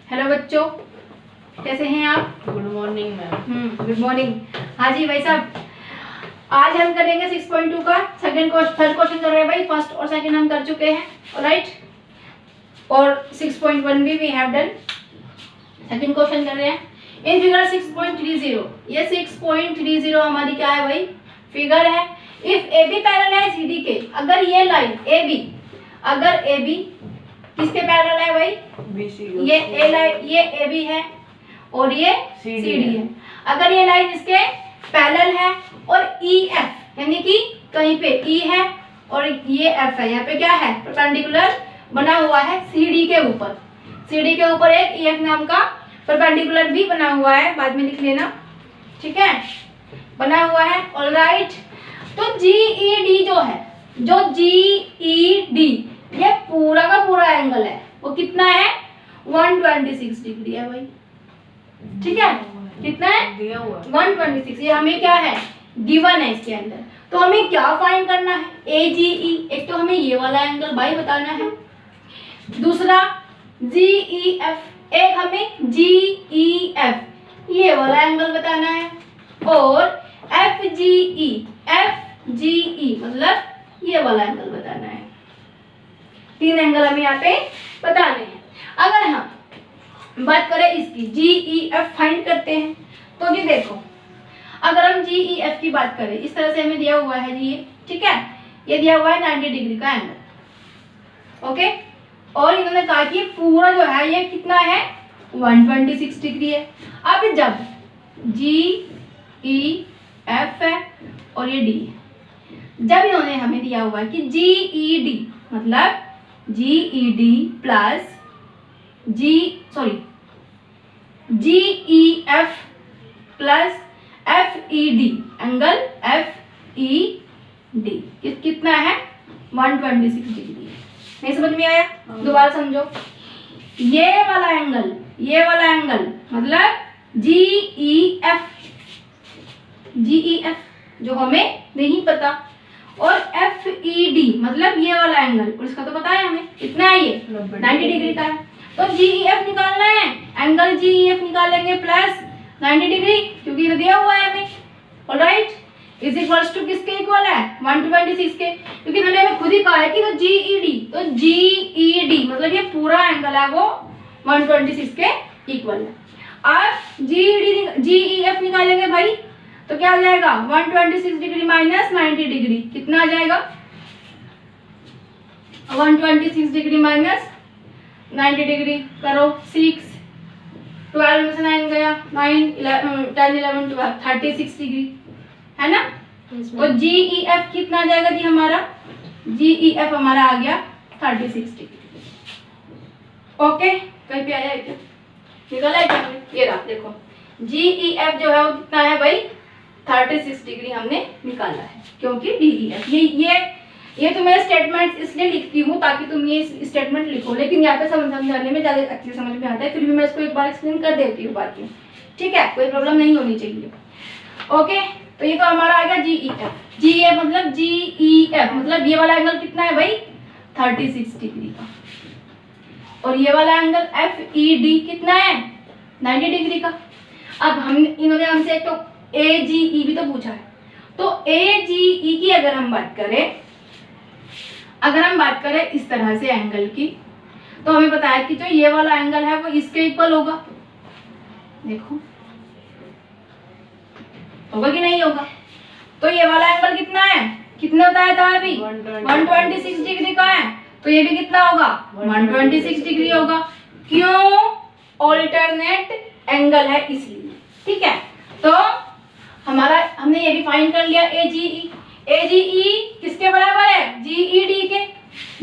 Hello बच्चों, कैसे हैं आप? Good morning ma'am. Good morning. हाँ जी भाई साहब, आज हम करेंगे 6.2 का थर्ड क्वेश्चन कर रहे हैं भाई। फर्स्ट और सेकंड हम कर चुके हैं, ऑलराइट। और 6.1 भी we have done. Second question कर रहे हैं। इन फिगर 6.30, ये 6.30 हमारी क्या है भाई? फिगर है। इफ ए बी पैरेलल है सी डी के, अगर ये लाइन ए बी, अगर ए बी किसके पैरेलल है भाई? BC ये ए लाइन, ये ए बी है और ये सी डी है। अगर ये लाइन इसके पैरेलल है और ई एफ, यानी कि कहीं पे ई है और ये एफ है, यहाँ पे क्या है? परपेंडिकुलर बना हुआ है सी डी के ऊपर। सी डी के ऊपर एक ई एफ नाम का परपेंडिकुलर भी बना हुआ है, बाद में लिख लेना, ठीक है? बना हुआ है, ऑलराइट। तो जी ई डी जो है, जो जी ई डी, ये पूरा का पूरा एंगल है, वो कितना है? 126 डिग्री है भाई, ठीक है? कितना है? दिया हुआ 126। ये हमें क्या है? गिवन है इसके अंदर। तो हमें क्या फाइंड करना है? ए जी ई। एक तो हमें ये वाला एंगल भाई बताना है, दूसरा जी ई एफ, एक हमें जी ई एफ ये वाला एंगल बताना है, और F G E, F G ई मतलब ये वाला एंगल बताना है। 3 एंगल हमें यहाँ पे बताने हैं। अगर हम बात करें इसकी जी ई एफ फाइंड करते हैं, तो ये देखो, अगर हम जी ई एफ की बात करें, इस तरह से हमें दिया हुआ है जी ये, ठीक है? ये दिया हुआ है 90 डिग्री का एंगल, ओके। और इन्होंने कहा कि पूरा जो है ये कितना है? 126 डिग्री है। अब जब जी ई एफ है और ये डी है, जब इन्होंने हमें दिया हुआ है कि जी ई डी मतलब G E D plus G E F plus F E D, angle F E D कितना है? 126 डिग्री है। नहीं समझ में आया? दोबारा समझो। ये वाला एंगल मतलब जी ई एफ जो हमें नहीं पता, और एफ ई डी मतलब ये वाला एंगल, और इसका तो पता है हमें कितना है? ये 90 डिग्री का है। तो जी ई एफ निकालना है, एंगल जी ई एफ निकालेंगे प्लस 90 डिग्री, क्योंकि ये दिया हुआ है हमें, ऑलराइट। इज इक्वल्स टू किसके इक्वल है? 126 के, क्योंकि मैंने हमें खुद ही कहा है कि वो जी ई डी, तो जी ई डी मतलब ये पूरा एंगल है वो 126 के इक्वल है। अब जी ई एफ निकालेंगे भाई, तो क्या हो जाएगा? 126 डिग्री माइनस 90 डिग्री, कितना आ जाएगा? 126 डिग्री माइनस 90 डिग्री करो, 6, 12 में से 9 गया, 9, 10, 11, 12, 36 डिग्री है ना? और जी ई एफ कितना आ जाएगा जी हमारा? जी ई एफ हमारा आ गया 36 डिग्री। ओके, कहीं पे आया है क्या? निकला है क्या? ये रहा, देखो जी ई एफ जो है वो कितना है भाई? 36 डिग्री हमने निकाला है, क्योंकि डी ई एफ ये तो मैं स्टेटमेंट इसलिए लिखती हूँ ताकि तुम ये स्टेटमेंट लिखो, लेकिन यहाँ पे समझाने में ज़्यादा अच्छे समझ में आता है, फिर भी मैं इसको एक बार एक्सप्लेन कर देती हूँ बाकी, ठीक है? कोई प्रॉब्लम नहीं होनी चाहिए। ओके, तो ये तो हमारा आ गया जी ई एफ। जी ए मतलब जी ई एफ मतलब ये वाला एंगल कितना है भाई? 36 डिग्री का, और ये वाला एंगल एफ ई डी कितना है? 90 डिग्री का। अब इन्होंने हमसे एक तो ए जी ई भी तो पूछा है, तो ए जी ई की अगर हम बात करें इस तरह से एंगल की, तो हमें पता है कि जो ये वाला एंगल है वो इसके इक्वल होगा। देखो होगा कि नहीं होगा? तो ये वाला एंगल कितना है? कितना बताया था अभी? 126 डिग्री का है, तो ये भी कितना होगा? 126 डिग्री होगा। क्यों? ऑल्टरनेट एंगल है इसलिए, ठीक है? तो हमने ये भी फाइंड कर लिया ए जी ई। ए जी ई किसके बराबर है? जी ई डी के।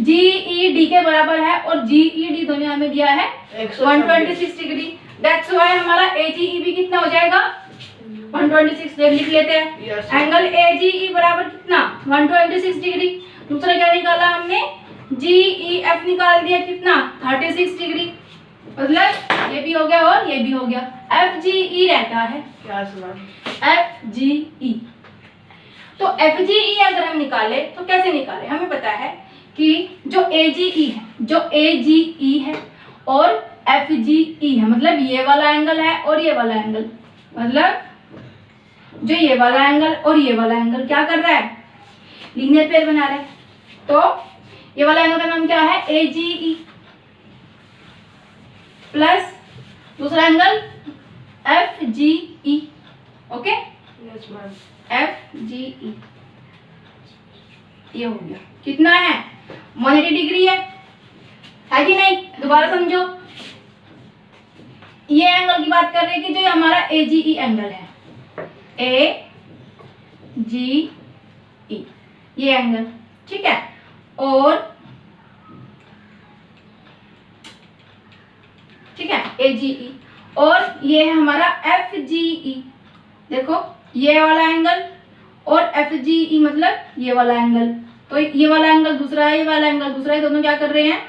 जी ई डी के बराबर है, और जी ई डी दोनों हमें दिया है 126 डिग्री। दैट्स व्हाई हमारा ए जी ई भी कितना हो जाएगा? 126 लिख लेते हैं। एंगल ए जी ई बराबर कितना? 126 डिग्री। दूसरा क्या निकाला हमने? जी ई एफ निकाल दिया, कितना? 36 डिग्री। मतलब ये भी हो गया और ये भी हो गया। एफ जी ई रहता है, क्या सुना? एफ जी ई। तो एफ जी ई अगर हम निकाले तो कैसे निकाले? हमें पता है कि जो ए जी ई है और FGE है, मतलब ये वाला एंगल है और ये वाला एंगल, मतलब जो ये वाला एंगल और ये वाला एंगल क्या कर रहा है, लीनियर पेयर बना रहा है। तो ये वाला एंगल का नाम क्या है, AGE, प्लस दूसरा एंगल FGE। ओके, FGE ये हो गया। कितना है, 180 डिग्री है कि नहीं। दोबारा समझो, ये एंगल की बात कर रहे हैं कि जो हमारा AGE एंगल है, AGE ये एंगल, ठीक है। और ठीक है, AGE, और ये है हमारा FGE। देखो ये वाला एंगल और FGE मतलब ये वाला एंगल। तो ये वाला एंगल दूसरा है, ये वाला एंगल दूसरा है, दोनों क्या कर रहे हैं,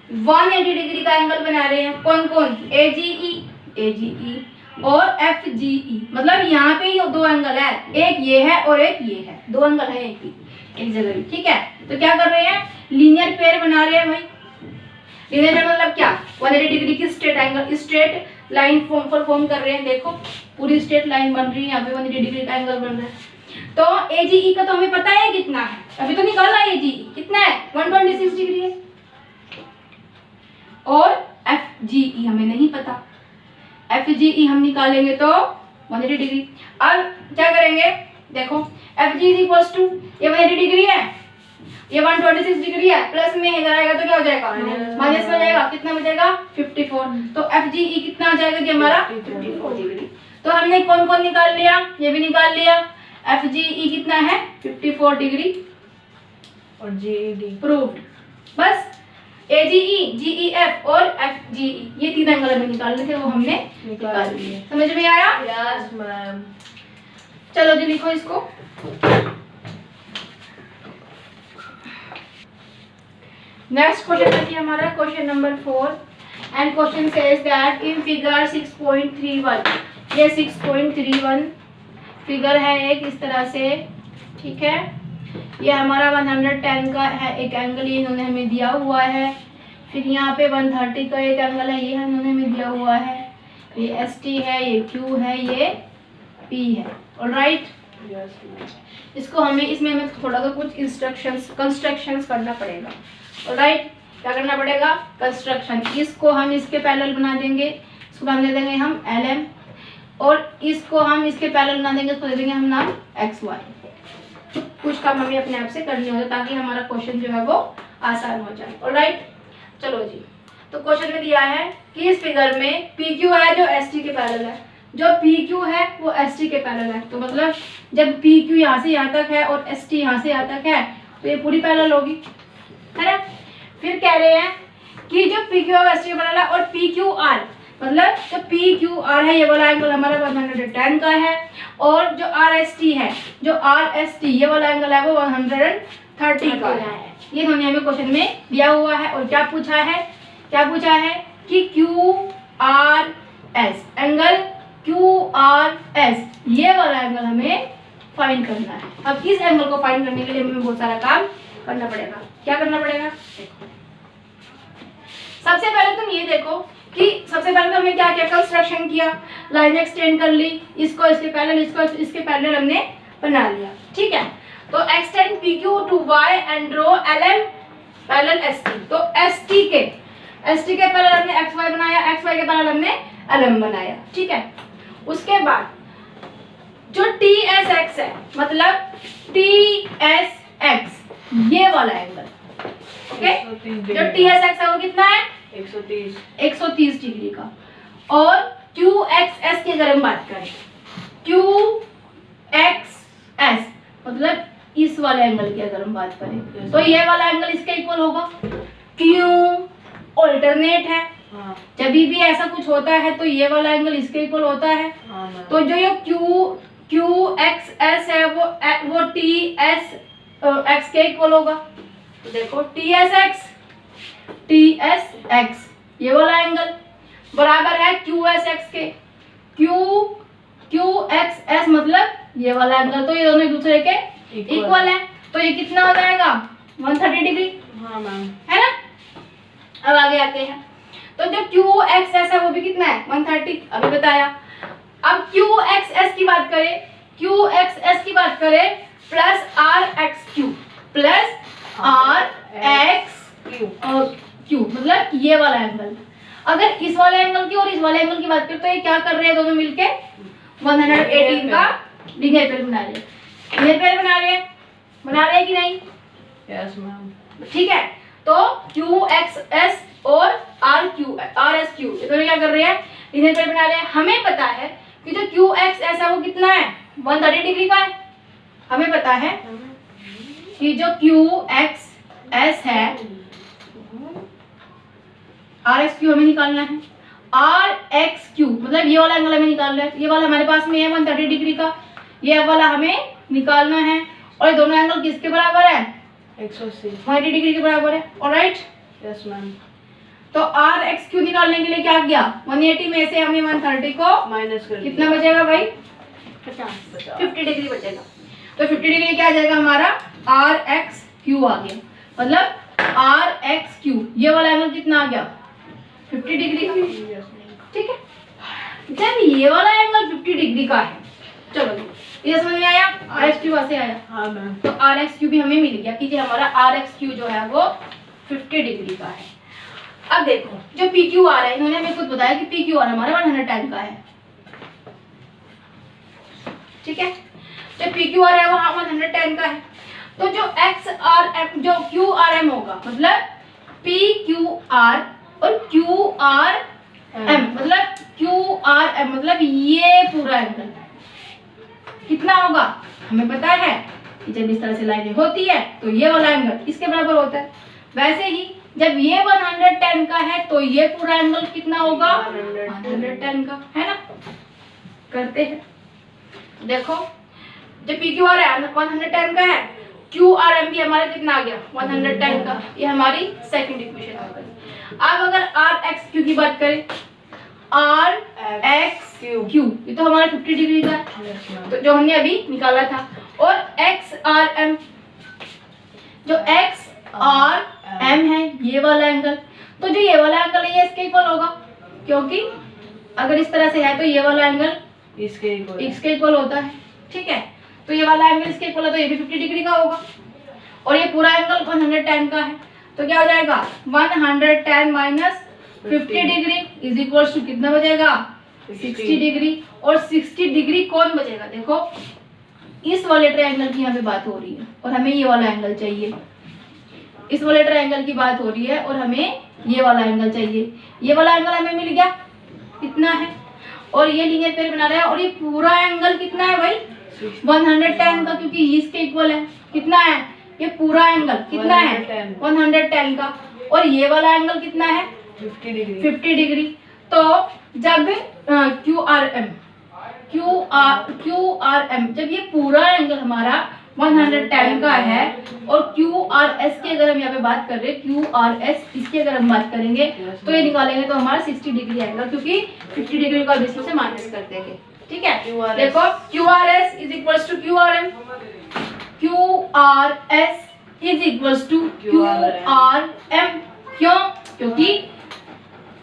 180 डिग्री का एंगल बना रहे हैं। कौन कौन, AGE और FGE, मतलब यहाँ पे ही दो एंगल है, एक ये है और एक ये है, दो एंगल है एक जगह भी, ठीक है। तो क्या कर रहे हैं, लीनियर पेयर बना रहे हैं भाई। लीनियर पेयर मतलब क्या, 180 डिग्री की straight angle, straight line form कर रहे हैं। देखो पूरी स्ट्रेट लाइन बन रही है, यहाँ पे 180 डिग्री का एंगल बन रहा है। तो AGE का तो हमें पता है कितना है, अभी तो निकाला है। AGE कितना है, 126 डिग्री है। और FGE हमें नहीं पता, FGE हम निकालेंगे तो 180 डिग्री। अब क्या करेंगे, देखो FGE इक्वल्स टू, ये 180 डिग्री है, ये 126 डिग्री है, प्लस में इधर आएगा तो क्या हो जाएगा, माइनस में जाएगा। कितना बचेगा, 54। तो FGE कितना आ जाएगा जी हमारा, 54 डिग्री। तो हमने कौन कौन निकाल लिया, ये भी निकाल लिया। FGE कितना है, 54 डिग्री, और GED प्रूव्ड। बस AGE, GEF और FGE ये तीन एंगल हमें निकालने थे, वो हमने निकाल लिए। समझ में आया, यस मैम। चलो जी लिखो इसको। नेक्स्ट क्वेश्चन देखिए हमारा, question number 4, and question says that in figure 6.31, ये 6.31 फिगर है एक इस तरह से, ठीक है। ये हमारा 110 का है एक एंगल, ये इन्होंने हमें दिया हुआ है। फिर यहाँ पे 130 का एक एंगल है, ये इन्होंने हमें दिया हुआ है। ये ST है, ये Q है, ये P है। ऑलराइट, इसको हमें इसमें हमें थोड़ा सा कुछ कंस्ट्रक्शंस करना पड़ेगा। ऑलराइट, क्या करना पड़ेगा, कंस्ट्रक्शन। इसको हम इसके पैरेलल बना देंगे, इसको नाम दे देंगे हम LM, और इसको हम इसके पैरेलल बना देंगे, इसको दे देंगे हम नाम XY। कुछ काम हमें अपने आप से करनी होगा ताकि हमारा क्वेश्चन जो है वो आसान हो जाए। ऑलराइट, चलो जी। तो क्वेश्चन में दिया है कि इस फिगर में PQ है जो ST के पैरेलल है, जो PQ है वो ST के पैरेलल है। तो मतलब जब PQ यहाँ से यहाँ तक है और ST यहाँ से यहाँ तक है तो ये पूरी पैरेलल होगी, है ना। फिर कह रहे हैं कि जो PQ और ST के पैरेलल है, और PQR मतलब जो PQR है ये वाला एंगल हमारा 110 का है, और जो RST है, जो RST ये वाला एंगल है वो 130 का है। ये इन्होंने हमें क्वेश्चन में दिया हुआ है। और क्या पूछा है, क्या पूछा है कि QRS एंगल, QRS ये वाला एंगल हमें फाइंड करना है। अब इस एंगल को फाइंड करने के लिए हमें बहुत सारा काम करना पड़ेगा। क्या करना पड़ेगा, सबसे पहले तुम ये देखो कि सबसे पहले तो हमने क्या किया, कंस्ट्रक्शन किया, लाइन एक्सटेंड कर ली, इसको इसके पैरेलल, इसको इसके पैरेलल हमने बना लिया, ठीक है। तो extend PQ to Y and draw LM parallel ST। तो ST के पैरेलल हमने XY बनाया, XY के पैरेलल हमने LM बनाया, ठीक है। उसके बाद जो TSX है, मतलब TSX ये वाला एंगल, ओके, जो TSX है वो कितना है, 130 डिग्री का। और QXS की अगर हम बात करें, QXS मतलब इस वाले एंगल की अगर हम बात करें तो ये वाला एंगल इसके इक्वल होगा। क्यों, ऑल्टरनेट है, जब भी ऐसा कुछ होता है तो ये वाला एंगल इसके इक्वल होता है। तो जो ये QXS है वो TSX के इक्वल होगा। तो देखो TSX ये वाला एंगल बराबर है QSX के। QXS मतलब ये वाला एंगल, तो ये दोनों एक दूसरे के इक्वल है। तो ये कितना हो जाएगा, 130 डिग्री, हाँ मैम, है ना। अब आगे आते हैं, तो जो क्यू एक्स एस है वो भी कितना है 130, अभी बताया। अब क्यू एक्स एस की बात करें, क्यू एक्स एस की बात करें plus R X Q, plus R X Q मतलब ये वाला एंगल। अगर इस वाले एंगल की और इस वाले एंगल की बात करें तो ये क्या कर रहे हैं दोनों मिलके 118 का लीनियर पेयर बना रहे हैं। लीनियर पेयर बना रहे हैं कि नहीं? Yes ma'am. ठीक है, तो क्यू एक्स एस और आर एस क्यू ये दोनों क्या कर रहे हैं लीनियर पेयर बना रहे हैं। हमें पता है कि जो क्यू एक्स एस है वो कितना है 130 डिग्री का है। हमें पता है कि जो क्यू एक्स एस है आर एक्स क्यू हमें निकालना है। आर एक्स क्यू मतलब ये वाला एंगल हमें निकालना है। ये वाला हमारे पास में है 130 डिग्री का, ये वाला हमें निकालना है। और ये दोनों एंगल किसके बराबर है 180 डिग्री के बराबर है। Alright, yes ma'am. तो आर एक्स क्यू निकालने के लिए क्या किया 180 में से हमें 130 को माइनस कर कितना बचेगा भाई 50 डिग्री बचेगा। तो 50 डिग्री क्या आ जाएगा हमारा आर एक्स क्यू आ गया। मतलब आर एक्स क्यू ये वाला एंगल कितना आ गया 50 डिग्री का। ठीक है, जब ये वाला एंगल 50 डिग्री का है, चलो ये समझ में आया, आर एक्स क्यू वैसे आया। हाँ मैम। तो आर एक्स क्यू भी हमें मिल गया कि हमारा आर एक्स क्यू जो है वो 50 डिग्री का है। अब देखो जो पी क्यू आर है, इन्होंने हमें खुद बताया कि पी क्यू आर हमारा 110 का है। ठीक है, जो पी क्यू आर है वो 110 का है। तो जो एक्स आर एम जो क्यू आर एम होगा मतलब पी क्यू आर और क्यू आर एम मतलब क्यू आर एम मतलब ये पूरा एंगल कितना होगा हमें पता है कि जब इस तरह से लाइनें होती है तो ये वाला एंगल इसके बराबर होता है। वैसे ही जब ये 110 का है तो ये पूरा एंगल कितना होगा 110 का, है ना। करते हैं, देखो जब पी क्यू आर है 110 का है, क्यू आर एम भी हमारा कितना आ गया 110 का, ये हमारी सेकंड इक्वेशन हो गई। अब अगर आर एक्स क्यू की बात करें, आर एक्स क्यू ये तो हमारा 50 डिग्री का है तो जो हमने अभी निकाला था। और एक्स आर एम जो एक्स आर एम है ये वाला एंगल, तो जो ये वाला एंगल है ये इसके इक्वल होगा क्योंकि अगर इस तरह से है तो ये वाला एंगल इसके इक्वल होता है। ठीक है, तो ये वाला एंगल इसके इक्वल है तो ये भी 50 डिग्री का होगा। और ये पूरा एंगल 110 का है तो क्या हो जाएगा 110 minus 50 degree is equal to कितना बचेगा 60 डिग्री। और 60 डिग्री कौन बचेगा, देखो इस वाले ट्रायंगल की यहाँ पे बात हो रही है और हमें ये वाला एंगल चाहिए। इस वाले ट्रायंगल की बात हो रही है और हमें ये वाला एंगल चाहिए। ये वाला एंगल हमें मिल गया कितना है और ये लीनियर पेयर बना रहा है। और ये पूरा एंगल कितना है भाई 110 का क्योंकि इसके इक्वल है। कितना है ये पूरा एंगल कितना है 110 का। और ये वाला एंगल कितना है 50 डिग्री। तो जब क्यू आर एम जब ये पूरा एंगल हमारा 110 का है और क्यू आर एस की अगर हम यहाँ पे बात कर रहे हैं क्यू आर एस इसकी अगर हम बात करेंगे तो ये निकालेंगे तो हमारा 60 डिग्री आएगा क्योंकि 50 डिग्री का बीच में से माइनस कर देंगे। ठीक है, देखो Q R S is equal to Q R M, Q R S is equal to Q R M. क्यों, क्योंकि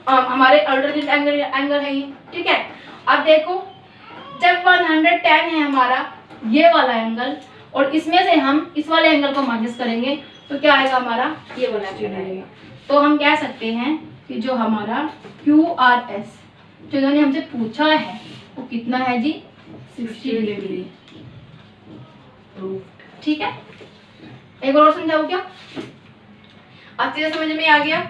हमारे अल्टरनेट एंगल है ये। ठीक है, अब देखो जब 110 है हमारा ये वाला एंगल और इसमें से हम इस वाले एंगल को माइनस करेंगे तो क्या आएगा हमारा ये वाला एंगल आएगा। तो हम कह सकते हैं कि जो हमारा क्यू आर एस जो इन्होंने हमसे पूछा है वो कितना है जी 60 डिग्री। ठीक है, एक और समझाओ क्या, अच्छे से समझ में आ गया।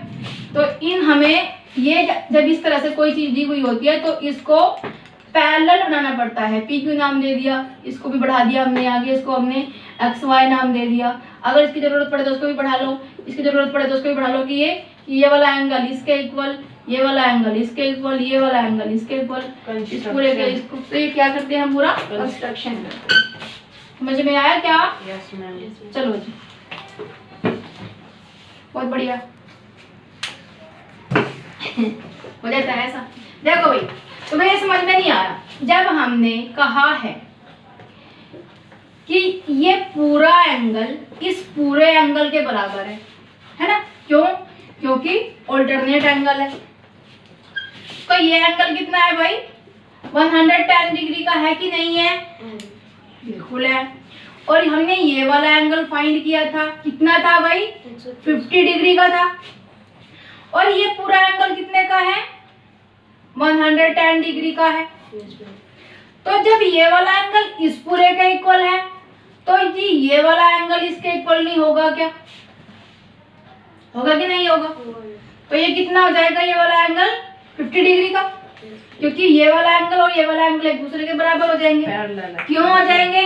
तो इन हमें ये जब इस तरह से कोई चीज दी हुई होती है तो इसको पैरेलल बनाना पड़ता है। पी क्यू नाम दे दिया, इसको भी बढ़ा दिया हमने आगे, इसको हमने एक्स वाई नाम दे दिया। अगर इसकी जरूरत पड़े तो उसको भी बढ़ा लो, इसकी जरूरत पड़े तो उसको भी बढ़ा लो कि ये वाला एंगल इसके इक्वल, ये वाला एंगल इसके इक्वल, ये वाला एंगल इसके इक्वल, इस पूरे के इसको। तो ये क्या करते हैं हम पूरा कंस्ट्रक्शन करते हैं। समझ में आया क्या? Yes ma'am. चलो जी, बहुत बढ़िया हो जाता है ऐसा। देखो भाई तुम्हें ये समझ में नहीं आ रहा, जब हमने कहा है कि ये पूरा एंगल इस पूरे एंगल के बराबर है ना। क्यों? क्योंकि ऑल्टरनेट एंगल है। तो ये एंगल कितना है भाई, 110 डिग्री का है कि नहीं है, बिल्कुल है। और हमने ये वाला एंगल फाइंड किया था, कितना था भाई, 50 डिग्री का था। और ये पूरा एंगल कितने का है, 110 डिग्री का है। तो जब ये वाला एंगल इस पूरे के इक्वल है, तो जी ये वाला एंगल इसके इक्वल नहीं होगा क्या, होगा कि नहीं होगा। तो ये कितना हो जाएगा, ये वाला एंगल 50 डिग्री का, क्योंकि ये वाला एंगल और ये वाला एंगल एक दूसरे के बराबर हो जाएंगे। क्यों हो जाएंगे,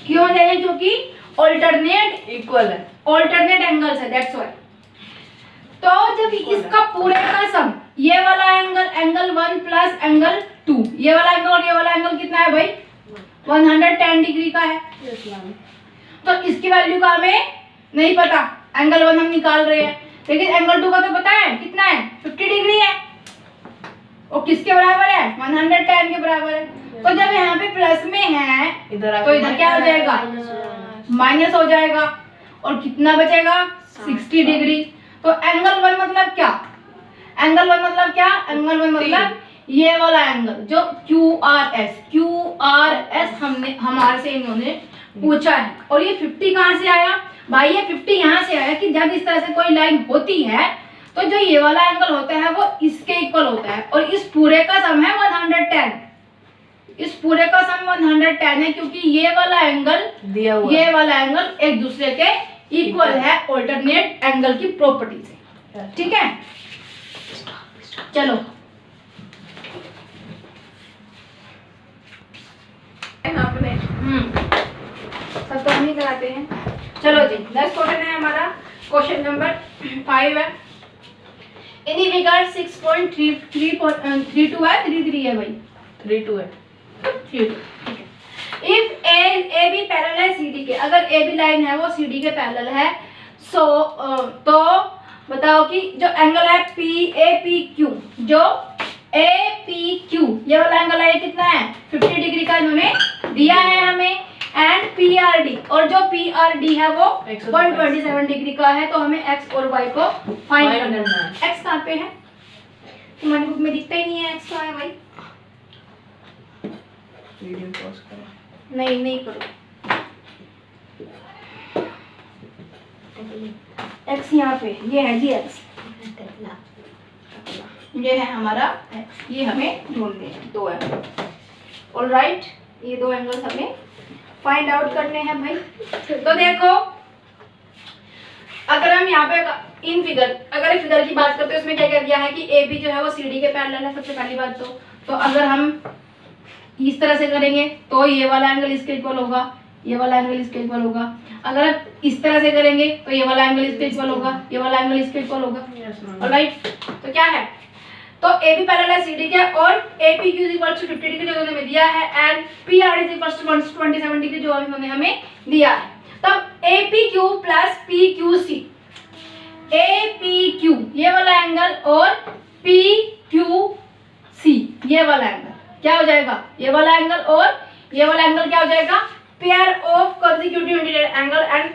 क्यों हो जाएंगे, क्योंकि ऑल्टरनेट इक्वल है, ऑल्टरनेट एंगल्स है, दैट्स व्हाई। तो जब इसका पूरे का सम, ये वाला एंगल एंगल 1 प्लस एंगल 2, ये वाला एंगल और ये वाला एंगल कितना है भाई, 110 डिग्री का है। तो इसकी वैल्यू का हमें नहीं पता, एंगल 1 हम निकाल रहे हैं, लेकिन एंगल 2 का तो पता है कितना है, 50 डिग्री है। और किसके बराबर है, 110 के बराबर है। तो जब यहाँ पे प्लस में है तो इधर क्या हो जाएगा, माइनस हो जाएगा, और कितना बचेगा, 60 डिग्री। तो एंगल 1 मतलब क्या, एंगल 1 मतलब क्या, एंगल 1 मतलब ये वाला एंगल जो QRS हमने हमारे से इन्होंने पूछा है। और ये 50 कहाँ से आया भाई, ये 50 यहाँ से आया कि जब इस तरह से कोई लाइन होती है तो जो ये वाला एंगल होता है वो इसके इक्वल होता है, और इस पूरे का सम है 110, इस पूरे का सम 110 है, क्योंकि ये वाला एंगल दिया हुआ, ये वाला एंगल एक दूसरे के इक्वल है ऑल्टरनेट एंगल की प्रॉपर्टी से। ठीक है, चलो आपने सब तो हम ही कराते हैं। चलो जी, नेक्स्ट क्वेश्चन है हमारा, क्वेश्चन नंबर 5 है। इनी फिगर 6.32 है, 33 है भाई, 32 है, 32। इफ ए बी पैरेलल है CD के, अगर ए बी लाइन है वो CD के पैरेलल है, सो तो बताओ कि जो एंगल है PAPQ, जो APQ ये वाला एंगल है, कितना है, 50 डिग्री का इन्होंने दिया है हमें, एंड PRD, और जो PRD है वो 127 डिग्री का है। तो हमें x और y को फाइंड करना है। x कहाँ पे है, तुम्हारी बुक में दिखता ही नहीं है, x कहाँ है भाई, वीडियो पॉज करो, नहीं करो, x यहाँ पे, ये है जी x, ये है हमारा x, ये हमें ढूंढने हैं दो एंगल। ऑलराइट, ये दो एंगल्स हमें फाइंड आउट करने हैं भाई। तो देखो, अगर हम यहाँ पे इन फिगर, अगर फिगर की बात करते हैं उसमें क्या क्या दिया है कि ए बी जो है वो CD के पैरेलल है, सबसे पहली बात। तो अगर हम इस तरह से करेंगे तो ये वाला एंगल इसके इक्वल होगा, ये वाला एंगल इसके इक्वल होगा। अगर इस तरह से करेंगे तो ये वाला एंगल इसके इक्वल होगा, ये वाला एंगल इसके इक्वल होगा। ऑलराइट, तो क्या है, तो ए बी पैरेलल है CD के, और APQ is equal to 50 degree जो उन्होंने दिया है, and PRD is equal to 127 degree जो उन्होंने हमें दिया है। तब APQ प्लस PQC, APQ ये वाला एंगल और PQC ये वाला एंगल क्या हो जाएगा, ये वाला एंगल और ये वाला एंगल क्या हो जाएगा, pair of consecutive interior angle and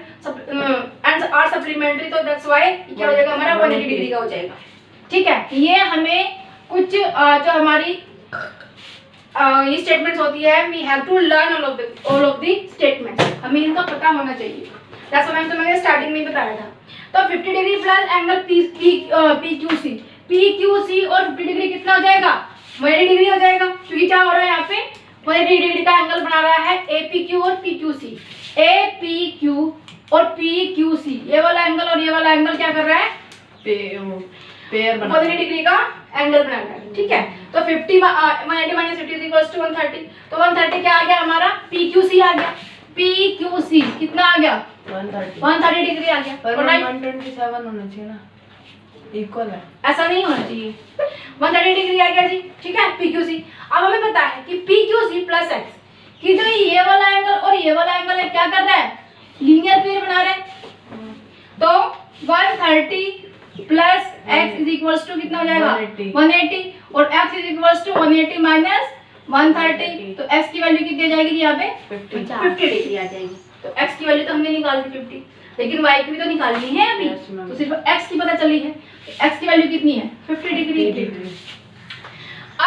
are supplementary. तो दैट्स व्हाई क्या हो जाएगा हमारा 180 डिग्री का हो जाएगा। ठीक है, ये हमें कुछ जो हमारी ये स्टेटमेंट्स होती है, we have to learn all of the statements, हमें इनका पता होना चाहिए। जैसा मैंने स्टार्टिंग में बताया था। तो 50 डिग्री प्लस एंगल PQC और 50 डिग्री कितना हो जाएगा, 180 डिग्री हो जाएगा, क्योंकि क्या हो रहा है यहाँ पे 180 डिग्री का एंगल बना रहा है APQ और PQC। APQ और PQC ये वाला एंगल और ये वाला एंगल क्या कर रहा है, पेयर बना 180 डिग्री का एंगल बना रहा है। ठीक है, तो 50 180 माइनस 50 इक्वल्स टू 130। तो 130 क्या आ गया हमारा, PQC आ गया। PQC कितना आ गया, 130 डिग्री आ गया। पर 127 होना चाहिए ना, इक्वल है, ऐसा नहीं होना चाहिए, 130 डिग्री आ गया जी। ठीक है, PQC। अब हमें पता है कि PQC प्लस x कि जो ये वाला एंगल और ये वाला एंगल है क्या कर रहा है, लीनियर पेयर बना रहे हैं। तो 130 plus x is equals to कितना हो जाएगा, 180, और x is equals to 180 minus 130। तो x की वैल्यू कितनी आ जाएगी यहाँ पे, 50 डिग्री आ जाएगी। तो x की वैल्यू तो हमने निकाल दी 50, लेकिन y की भी तो निकालनी है अभी। तो सिर्फ x की पता चली है, x की वैल्यू कितनी है, 50 डिग्री।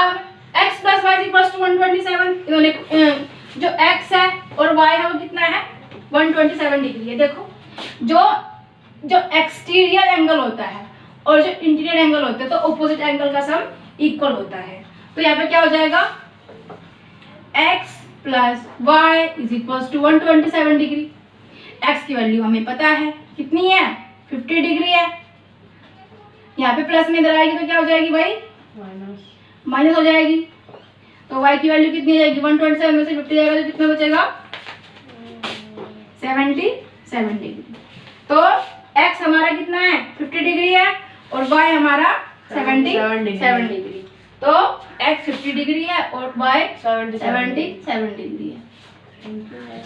अब x plus Y equals to 127, इन्होंने जो x है और y है वो कितना है 127 डिग्री है। देखो जो एक्सटीरियर एंगल होता है और जो इंटीरियर एंगल होता है तो ऑपोजिट एंगल का सम इक्वल होता है। तो यहाँ पे क्या हो जाएगा x plus Y is equals to 127 degree. x की वैल्यू हमें पता है कितनी है 50 डिग्री है। यहाँ पे प्लस में इधर आएगी तो क्या हो जाएगी भाई माइनस हो जाएगी। तो y की वैल्यू कितनी जाएगी 127 में से 50 जाएगा तो कितना बचेगा 77 डिग्री। तो x हमारा कितना है 50 डिग्री है और y हमारा 77 डिग्री। तो x 50 डिग्री है और y 77 डिग्री है।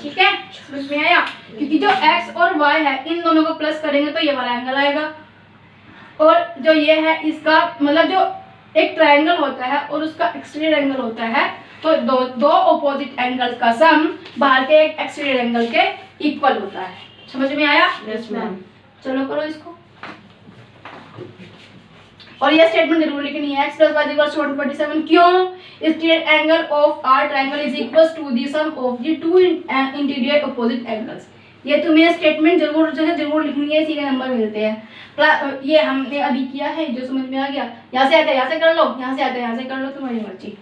ठीक है, समझ में आया? क्योंकि जो x और y है इन दोनों को प्लस करेंगे तो ये वाला एंगल आएगा और जो ये है इसका मतलब जो एक ट्रायंगल होता है और उसका एक्सटीरियर एंगल होता है तो दो ऑपोजिट एंगल्स का सम बाहर के एक एक्सटीरियर एंगल के इक्वल होता है। समझ में आया? Yes ma'am. चलो करो इसको। और ये स्टेटमेंट जरूर लिखनी है x plus Y equals to 127 क्यों? Exterior angle of are triangle is equals to the sum of the two interior opposite angles. ये तुम्हें स्टेटमेंट जरूर लिखनी है, इसी के नंबर मिलते हैं। ये हमने अभी किया है, जो समझ में आ गया यहाँ से आता है यहाँ से कर लो, यहाँ से आता है यहाँ से कर लो, तुम्हारी मर्जी।